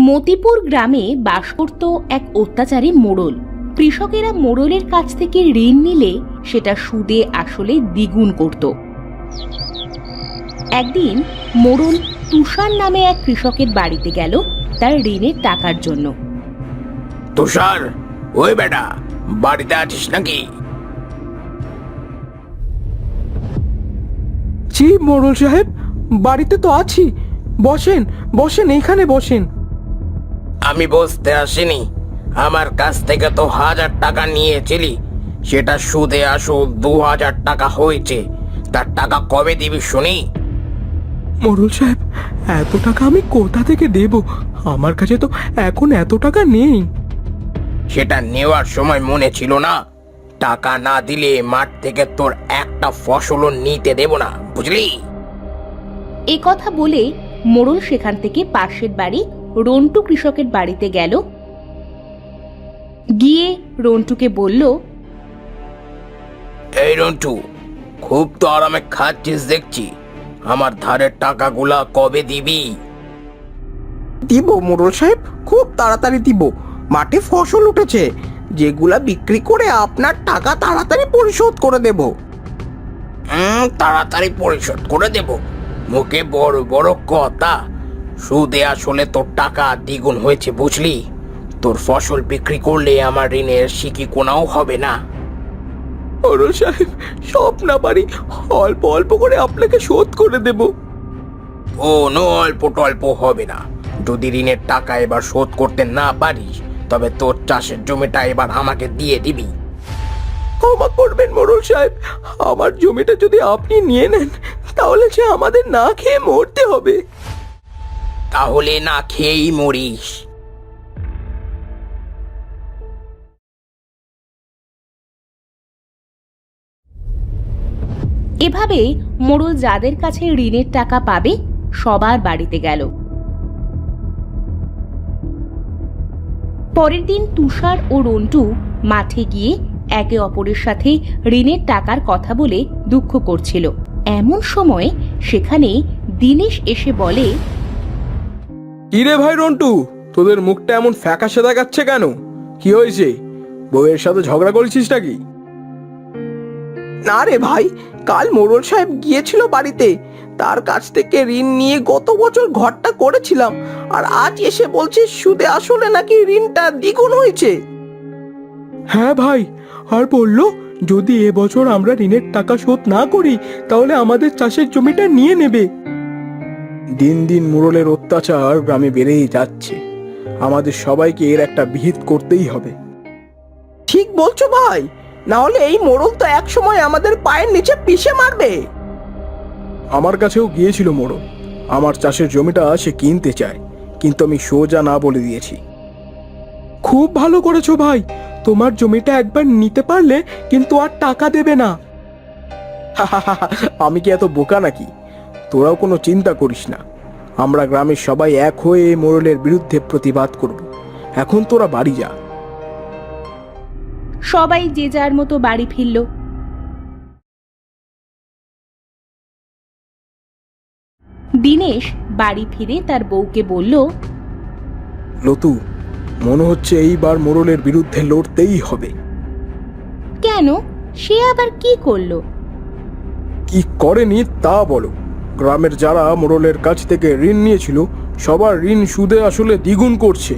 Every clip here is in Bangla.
মতিপুর গ্রামে বাস করত এক অত্যাচারী মোড়ল। কৃষকেরা মোড়লের কাছ থেকে ঋণ নিলে সেটা সুদে আসলে দ্বিগুণ করত। একদিন মোড়ল তুষার নামে এক কৃষকের বাড়িতে গেল তার ঋণের টাকার জন্য। তুষার, ওই বেটা, বাড়িতে আছিস নাকি? জি মোড়ল সাহেব, বাড়িতে তো আছি। বসেন বসেন, এইখানে বসেন। আমি বসতে আসিনি। আমার কাছ থেকে তো 1000 টাকা নিয়েছিলি, সেটা সুদে আসল 2000 টাকা হয়েছে। তার টাকা কবে দিবি শুনি? মোড়ল সাহেব, এত টাকা আমি কোথা থেকে দেব? আমার কাছে তো এখন এত টাকা নেই। সেটা নেওয়ার সময় মনে ছিল না? টাকা না দিলে মাঠ থেকে তোর একটা ফসলও নিতে দেব না, বুঝলি? এ কথা বলে মোড়ল সেখান থেকে পাশের বাড়ি রন্টু কৃষকের বাড়িতে গেল। গিয়ে রন্টুকে বলল, এই রন্টু, খুব তো আরামে খাচ্ছিস দেখছি। আমার ধারের টাকাগুলা কবে দিবি? দিব মোড়ল সাহেব, খুব তাড়াতাড়ি দিব। মাঠে ফসল উঠেছে, যেগুলা বিক্রি করে আপনার টাকা তাড়াতাড়ি পরিশোধ করে দেব। তাড়াতাড়ি পরিশোধ করে দেব? মুখে বড় বড় কথা, সুদে আসলে তোর টাকা দ্বিগুণ হয়েছে, বুঝলি? তোর ফসল বিক্রি করলে আমার ঋণের সিকি কোনাও হবে না। মোড়ল সাহেব, সব না পারি অল্প অল্প করে আপনাকে শোধ করে দেব। ও নো, অল্প টল্প হবে না। যদি ঋণের টাকা এবার শোধ করতে না পারিস, তবে তোর চাষের জমিটা এবার আমাকে দিয়ে দিবি। ক্ষমা করবেন মোড়ল সাহেব, আমার জমিটা যদি আপনি নিয়ে নেন তাহলে সে আমাদের না খেয়ে মরতে হবে। তাহলে না খেয়েই মরিস। এভাবে মোড়ল যাদের কাছে ঋণের টাকা পাবে সবার বাড়িতে গেল। পরের দিন তুষার ও রন্টু মাঠে গিয়ে একে অপরের সাথে ঋণের টাকার কথা বলে দুঃখ করছিল। এমন সময় সেখানে দিনেশ এসে বলে, কিরে ভাই রন্টু, তোদের মুখটা এমন ফ্যাকাশে দেখাচ্ছে কেন? কি হয়েছে? বউয়ের সাথে ঝগড়া করেছিস নাকি? না রে ভাই, কাল মোড়ল সাহেব গিয়েছিল বাড়িতে, তার কাছ থেকে ঋণ নিয়ে গত বছর ঘরটা করেছিলাম, আর আজ এসে বলছে সুদে আসলে নাকি ঋণটা দ্বিগুণ হয়েছে। হ্যাঁ ভাই, আর বললো যদি এবছর আমরা ঋণের টাকা শোধ না করি তাহলে আমাদের চাষের জমিটা নিয়ে নেবে। দিন দিন মোড়লের অত্যাচার গ্রামে বেড়েই যাচ্ছে। আমাদের সবাইকে এর একটা বিহিত করতেই হবে। ঠিক বলছো ভাই, না হলে এই মোড়ল তো এক সময় আমাদের পায়ের নিচে পিষে মারবে। আমার কাছেও গিয়েছিল মোড়ল, আমার চাষের জমিটা সে কিনতে চায়, কিন্তু আমি সোজা না বলে দিয়েছি। খুব ভালো করেছো ভাই, তোমার জমিটা একবার নিতে পারলে কিন্তু আর টাকা দেবে না। আমি কি এত বোকা নাকি? তোরাও কোনো চিন্তা করিস না, আমরা গ্রামের সবাই এক হয়ে মোড়লের বিরুদ্ধে প্রতিবাদ করব। এখন তোরা বাড়ি যা। সবাই যে যার মতো বাড়ি ফিরল। দিনেশ বাড়ি ফিরে তার বউকে বলল, লতু, মনে হচ্ছে এইবার মোড়লের বিরুদ্ধে লড়তেই হবে। কেন? সে আবার কি করলো? কি করেনি তা বলো। গ্রামের যারা মোড়লের কাছ থেকে ঋণ নিয়েছিল সবার ঋণ সুদে আসলে দ্বিগুণ করছে।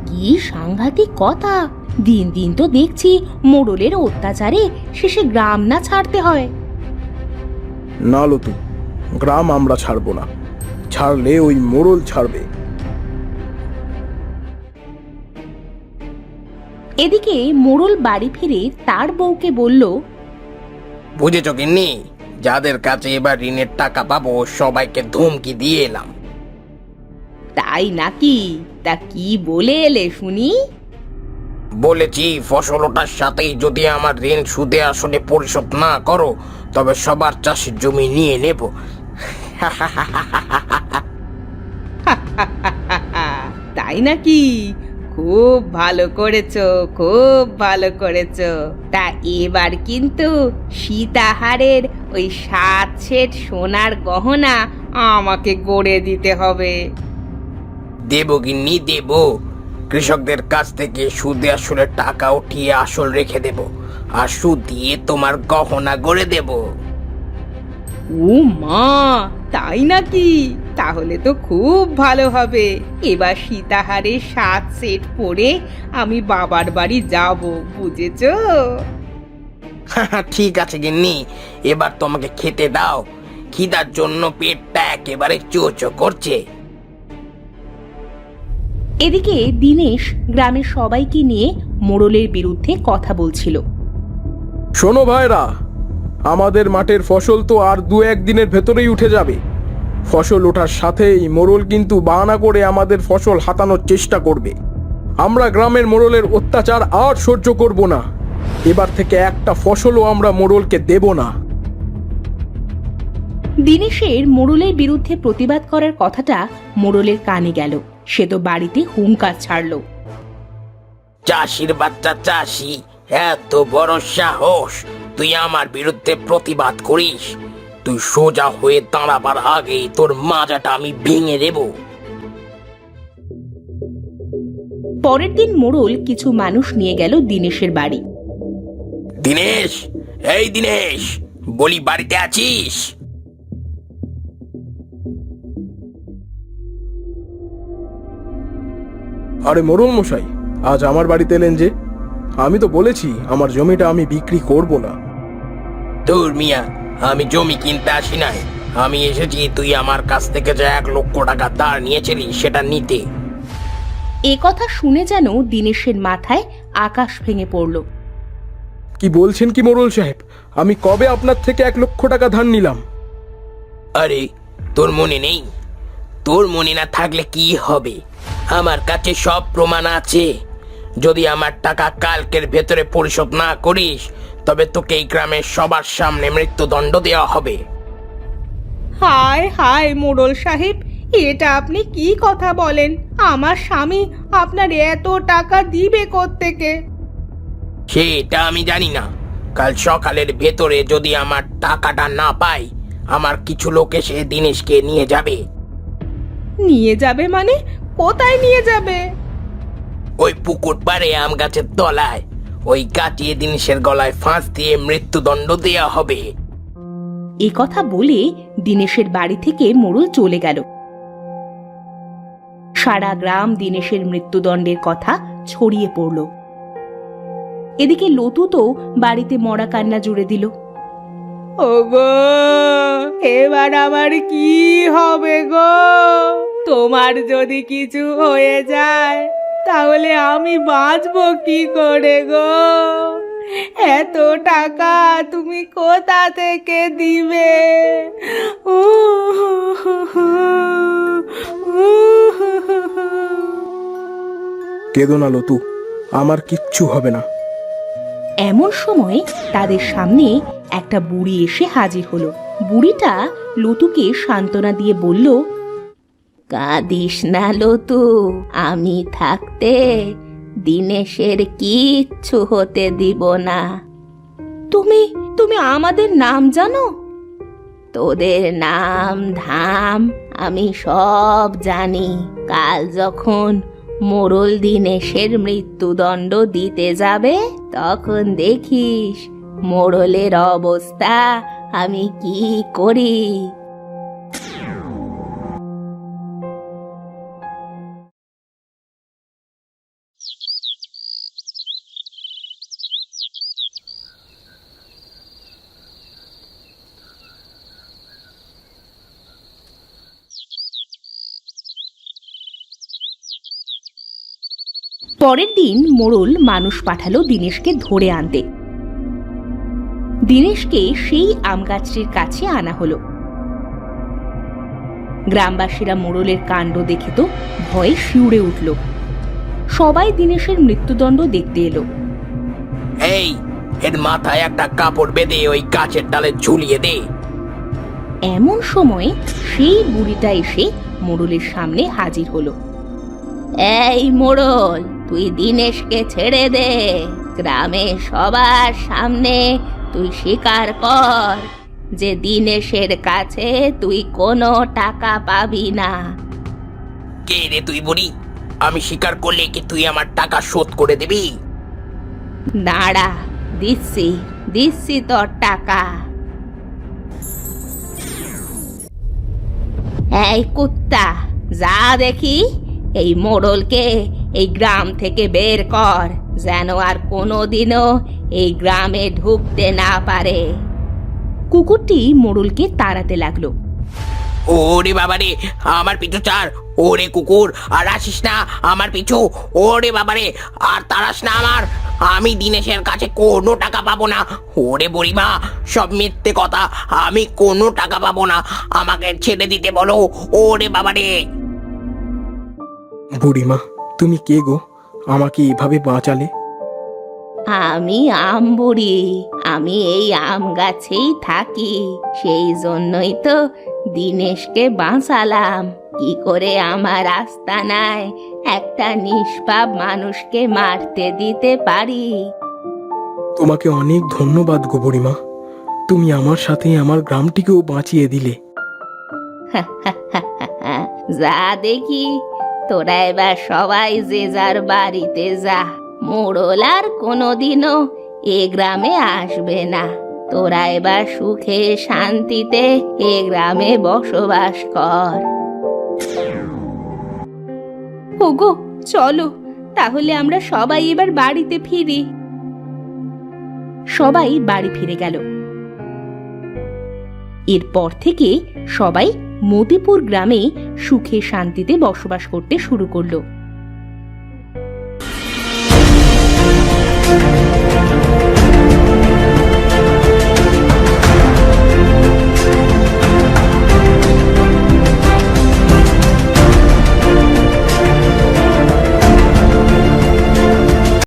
কি সাংঘাতিক কথা! দিন দিন তো দেখছি মোড়লের অত্যাচারে শেষে গ্রাম না ছাড়তে হয়। না লতু, গ্রাম আমরা ছাড়বো না, ছাড়লে ওই মোড়ল ছাড়বে। এদিকে মোড়ল বাড়ি ফিরে তার বউকে বলল, বুঝেছ কিন্নি, যাদের কাছে এবার ঋণের টাকা পাবো সবাইকে ধমকি দিয়ে এলাম। তাই নাকি? তা কি বলে এলে শুনি? বলেছি ফসল ওঠার সাথেই যদি আমার ঋণ সুদে আসলে পরিশোধ না করো, তবে সবার চাষের জমি নিয়ে নেব। তাই নাকি? খুব ভালো করেছো, খুব ভালো করেছো। তা এবার কিন্তু সীতাহারের ওই 7 সেট সোনার গহনা আমাকে গড়ে দিতে হবে। দেব গিন্নি দেব। কৃষকদের কাছ থেকে সুদে আসলে টাকা উঠিয়ে আসল রেখে দেব, আর সুদ দিয়ে তোমার গহনা গড়ে দেব। ও মা, তাই নাকি? তাহলে তো খুব ভালো হবে। এবার সীতাহারের 7 সেট পরে আমি বাবার বাড়ি যাব, বুঝেছো? ঠিক আছে গিন্নি, এবার তোমাকে খেতে দাও। খিদার জন্য পেটটা একেবারে চোচো করছে। এদিকে দিনেশ গ্রামের সবাইকে নিয়ে মোড়লের বিরুদ্ধে কথা বলছিল। শোনো ভাইরা, আমাদের মাঠের ফসল তো আর 2-1 দিনের ভেতরেই উঠে যাবে। ফসল ওঠার সাথেই মোড়ল কিন্তু বাহানা করে আমাদের ফসল হাতানোর চেষ্টা করবে। আমরা গ্রামের মোড়লের অত্যাচার আর সহ্য করব না। এবার থেকে একটা ফসলও আমরা মোড়লকে দেব না। দিনেশের মোড়লের বিরুদ্ধে প্রতিবাদ করার কথাটা মোড়লের কানে গেল। সে তো বাড়িতে হুঙ্কার ছাড়ল। চাষির বাচ্চা চাষি, এত বড় সাহস! তুই আমার বিরুদ্ধে প্রতিবাদ করিস? তুই সোজা হয়ে দাঁড়াবার আগে তোর মাজাটা আমি ভেঙে দেব। পরের দিন মোড়ল কিছু মানুষ নিয়ে গেল দিনেশের বাড়ি। দিনেশ, এই দিনেশ, বলি বাড়িতে আছিস? আরে মোড়ল মশাই, আজ আমার বাড়িতে এলেন যে? আমি তো বলেছি আমার জমিটা আমি বিক্রি করব না। তোর মিয়া, আমি জমি কিনতে আসি নাই। আমি এসেছি তুই আমার কাছ থেকে যে 1 লক্ষ টাকা ধার নিয়েছিলি সেটা নিতে। এ কথা শুনে যেন দিনেশের মাথায় আকাশ ভেঙে পড়ল। কি বলছেন কি মোড়ল সাহেব? আমি কবে আপনার থেকে 1 লক্ষ টাকা ধার নিলাম? আরে, তোর মনে নেই? তোর মনে না থাকলে কি হবে? আমার কাছে সব প্রমাণ আছে। যদি আমার টাকা কালকের ভেতরে পরিশোধ না করিস, তবে তোকে এই গ্রামের সবার সামনে মৃত্যুদণ্ড দেওয়া হবে। হায় হায় মোড়ল সাহেব, এটা আপনি কি কথা বলেন? আমার স্বামী আপনার এত টাকা দিবে কোত্থেকে? সেটা আমি জানি না। কাল সকালের ভেতরে যদি আমার টাকাটা না পাই, আমার কিছু লোক এসে দিনেশকে নিয়ে যাবে। নিয়ে যাবে মানে? কোথায় নিয়ে যাবে? ওই পুকুর পাড়ে আম গাছের তলায় ওই কাটিয়ে দিনেশের গলায় ফাঁস দিয়ে মৃত্যুদণ্ড দেয়া হবে। এ কথা বলে দিনেশের বাড়ি থেকে মোড়ল চলে গেল। সারা গ্রাম দিনেশের মৃত্যুদণ্ডের কথা ছড়িয়ে পড়ল। এদিকে লতু তো বাড়িতে মরা কান্না জুড়ে দিল। ওগো, এবার আমার কি হবে গো? তোমার যদি কিছু হয়ে যায় তাহলে আমি বাঁচবো কি করে গো? এত টাকা তুমি কোথা থেকে দিবে? কেঁদো না লতু, আমার কিচ্ছু হবে না। এমন সময় তাদের সামনে একটা বুড়ি এসে হাজির হলো। বুড়িটা লতুকে সান্ত্বনা দিয়ে বলল, কাঁদিস না লতু, আমি থাকতে দিনেশের কিচ্ছু হতে দিব না। তুমি তুমি আমাদের নাম জানো? তোদের নাম ধাম আমি সব জানি। কাল যখন মোড়ল দিনেশের মৃত্যুদণ্ড দিতে যাবে, তখন দেখিস মোড়লের অবস্থা আমি কি করি। পরের দিন মোড়ল মানুষ পাঠালো দিনেশকে ধরে আনতে। দিনেশকে সেই আম গাছটির কাছে আনা হলো। গ্রামবাসীরা মোড়লের কাণ্ড দেখে তো ভয়ে শিউরে উঠল। সবাই দিনেশের মৃত্যুদণ্ড দেখতে এলো। এই, এর মাথায় একটা কাপড় বেঁধে ওই গাছের ডালে ঝুলিয়ে দে। এমন সময় সেই বুড়িটা এসে মোড়লের সামনে হাজির হলো। এই মোড়ল, তুই দিনেশকে ছেড়ে দে। গ্রামে সবার সামনে তুই স্বীকার কর যে দিনেশের কাছে তুই কোনো টাকা পাবি না। কে রে তুই বুড়ি? আমি স্বীকার করলে কি তুই আমার টাকা শোধ করে দিবি? দাঁড়া, দিচ্ছি দিচ্ছি তোর টাকা। এই কুত্তা, যা দেখি এই মোড়লকে এই গ্রাম থেকে বের কর, যেন আর কোনোদিনও এই গ্রামে ঢুকতে না পারে। কুকুরটি মোড়লকে তাড়াতে লাগলো। ওরে বাবারে, আমার পিছু ছাড়। ওরে কুকুর, আর আসিস না আমার পিছু। ওরে বাবারে, আর তাড়াস না আমার। আমি দিনেশের কাছে কোনো টাকা পাবো না। ওরে বুড়িমা, সব মিথ্যে কথা। আমি কোনো টাকা পাবো না, আমাকে ছেড়ে দিতে বলো। ওরে বাবারে। বুড়িমা, তুমি কে গো? আমাকে এভাবে বাঁচালে? আমি আম বুড়ি, আমি এই আম গাছেই থাকি, সেই জন্যই তো দিনেশকে বাঁচালাম। কি করে আমার আস্তানায় একটা নিষ্পাপ মানুষকে মারতে দিতে পারি? তোমাকে অনেক ধন্যবাদ গো বুড়িমা। তুমি আমার সাথে আমার গ্রামটিকেও বাঁচিয়ে দিলে। যা দেখি, তোরা এবার সবাই যে যার বাড়িতে যা। মোড়ল আর কোনোদিনও এ গ্রামে আসবে না। তোরা এবার সুখে শান্তিতে এ গ্রামে বসবাস কর। ওগো, চলো তাহলে আমরা সবাই এবার বাড়িতে ফিরি। সবাই বাড়ি ফিরে গেল। এরপর থেকে সবাই মতিপুর গ্রামে সুখে শান্তিতে বসবাস করতে শুরু করলো।